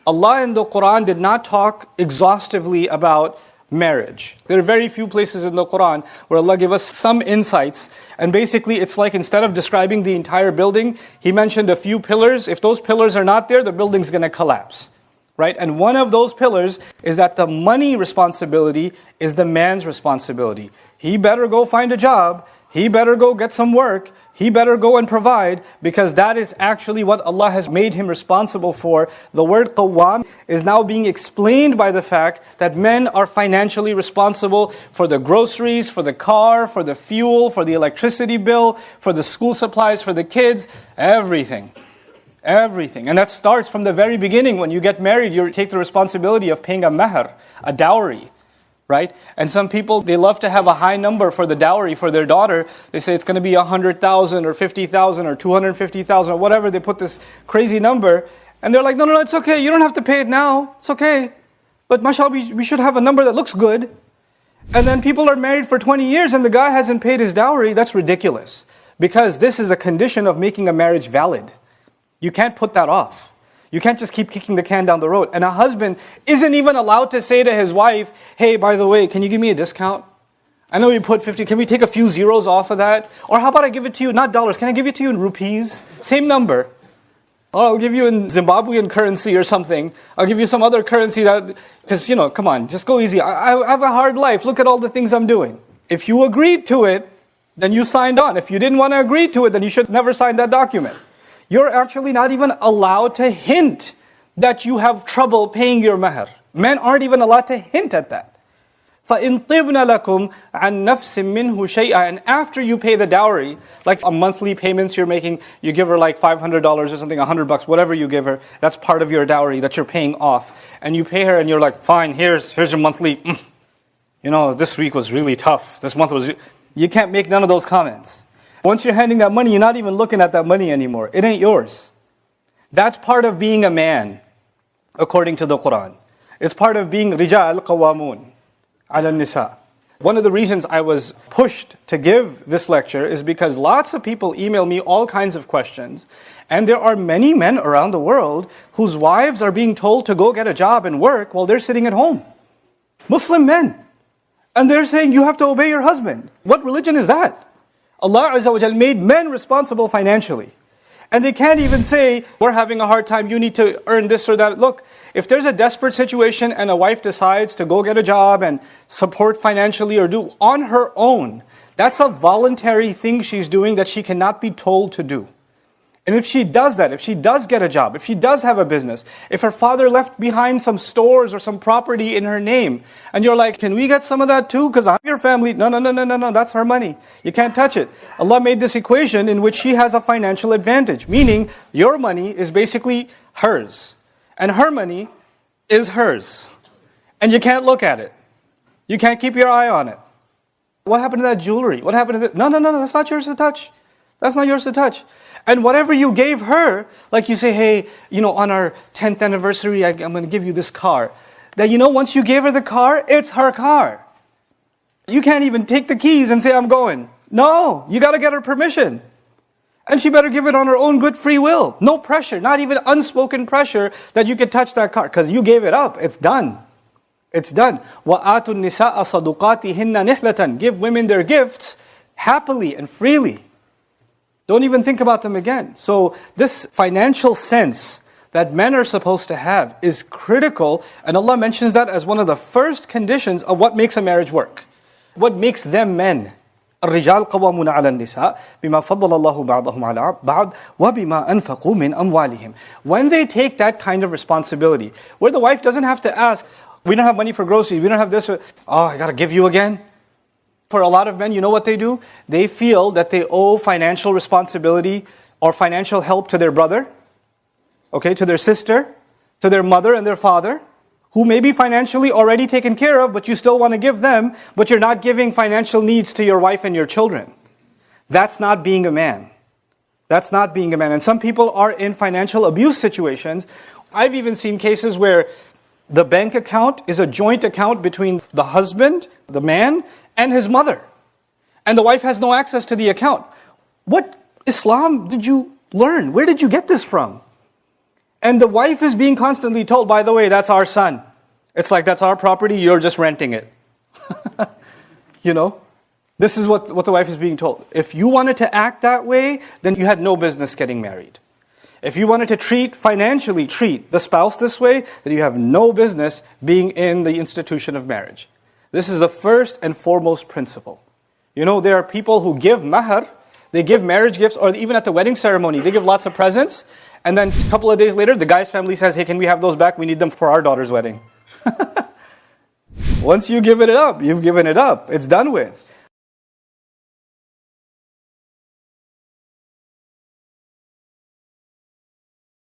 Allah in the Qur'an did not talk exhaustively about marriage. There are very few places in the Qur'an where Allah gave us some insights. And basically it's like instead of describing the entire building, He mentioned a few pillars. If those pillars are not there, the building's going to collapse. Right? And one of those pillars is that the money responsibility is the man's responsibility. He better go find a job. He better go get some work. He better go and provide, because that is actually what Allah has made him responsible for. The word qawwam is now being explained by the fact that men are financially responsible for the groceries, for the car, for the fuel, for the electricity bill, for the school supplies for the kids, everything. Everything. And that starts from the very beginning. When you get married, you take the responsibility of paying a mahr, a dowry. Right? And some people, they love to have a high number for the dowry for their daughter. They say it's going to be 100,000 or 50,000 or 250,000 or whatever. They put this crazy number. And they're like, no, it's okay. You don't have to pay it now. It's okay. But mashallah, we should have a number that looks good. And then people are married for 20 years and the guy hasn't paid his dowry. That's ridiculous. Because this is a condition of making a marriage valid. You can't put that off. You can't just keep kicking the can down the road. And a husband isn't even allowed to say to his wife, hey, by the way, can you give me a discount? I know you put 50, can we take a few zeros off of that? Or how about I give it to you, not dollars, can I give it to you in rupees? Same number. Or I'll give you in Zimbabwean currency or something. I'll give you some other currency that, because, come on, just go easy. I have a hard life. Look at all the things I'm doing. If you agreed to it, then you signed on. If you didn't want to agree to it, then you should never sign that document. You're actually not even allowed to hint that you have trouble paying your mahr. Men aren't even allowed to hint at that. فَإِن طِبْنَ لَكُمْ عَن نَفْسٍ مِّنْهُ شَيْئًا. And after you pay the dowry, like a monthly payments you're making, you give her like $500 or something, $100, whatever you give her, that's part of your dowry that you're paying off. And you pay her and you're like, fine, here's your monthly, this week was really tough. This month was, you can't make none of those comments. Once you're handing that money, you're not even looking at that money anymore. It ain't yours. That's part of being a man, according to the Qur'an. It's part of being rijal qawamun ala nisa. One of the reasons I was pushed to give this lecture is because lots of people email me all kinds of questions. And there are many men around the world whose wives are being told to go get a job and work while they're sitting at home. Muslim men. And they're saying you have to obey your husband. What religion is that? Allah Azza wa Jal made men responsible financially. And they can't even say, we're having a hard time, you need to earn this or that. Look, if there's a desperate situation and a wife decides to go get a job and support financially or do on her own, that's a voluntary thing she's doing that she cannot be told to do. And if she does that, if she does get a job, if she does have a business, if her father left behind some stores or some property in her name, and you're like, can we get some of that too? Because I'm your family. No, that's her money. You can't touch it. Allah made this equation in which she has a financial advantage, meaning your money is basically hers. And her money is hers. And you can't look at it. You can't keep your eye on it. What happened to that jewelry? What happened to that? No, that's not yours to touch. That's not yours to touch. And whatever you gave her, like you say, hey, on our 10th anniversary, I'm going to give you this car. That once you gave her the car, it's her car. You can't even take the keys and say, I'm going. No, you got to get her permission. And she better give it on her own good free will. No pressure, not even unspoken pressure that you could touch that car. Because you gave it up. It's done. It's done. وَآتُوا النِّسَاءَ صَدُقَاتِهِنَّ نِحْلَةً. Give women their gifts happily and freely. Don't even think about them again. So this financial sense that men are supposed to have is critical. And Allah mentions that as one of the first conditions of what makes a marriage work. What makes them men. الرجال قوامون على النساء بما فضل الله بعضهم على بعض وبما أنفقوا من أموالهم. When they take that kind of responsibility, where the wife doesn't have to ask, we don't have money for groceries, we don't have this, I got to give you again. For a lot of men, you know what they do? They feel that they owe financial responsibility or financial help to their brother, to their sister, to their mother and their father, who may be financially already taken care of, but you still want to give them, but you're not giving financial needs to your wife and your children. That's not being a man. That's not being a man. And some people are in financial abuse situations. I've even seen cases where the bank account is a joint account between the husband, the man, and his mother. And the wife has no access to the account. What Islam did you learn? Where did you get this from? And the wife is being constantly told, by the way, that's our son. It's like, that's our property, you're just renting it. This is what the wife is being told. If you wanted to act that way, then you had no business getting married. If you wanted to financially treat the spouse this way, then you have no business being in the institution of marriage. This is the first and foremost principle. There are people who give mahar, they give marriage gifts, or even at the wedding ceremony, they give lots of presents, and then a couple of days later, the guy's family says, hey, can we have those back? We need them for our daughter's wedding. Once you give it up, you've given it up. It's done with.